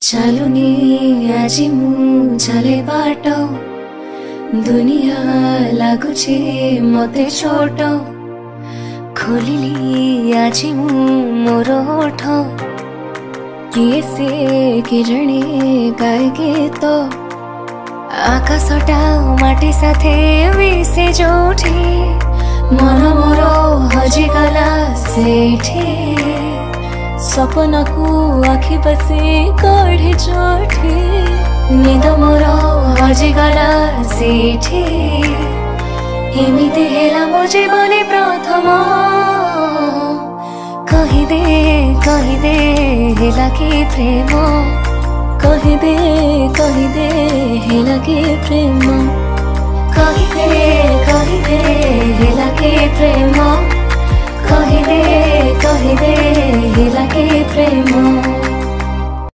चालुनी आजी मु चले बाट दुनिया लागुचे मते छोट खोलिली आजी मु मोर ओठ किए से किरणे गाए गीत आकाशटा माटी साथे मिसे जोठी मन मोर हजिगला सेठी सपना को आखि बसे काढ़े जोठी निद मोर हजिगला सेठी एमिति हेला मो जीवने प्रथम कहिदे हेला कि प्रेम कहिदे हेला कि प्रेम कहिदे हेला कि प्रेम कहिदे हेला कि प्रेम।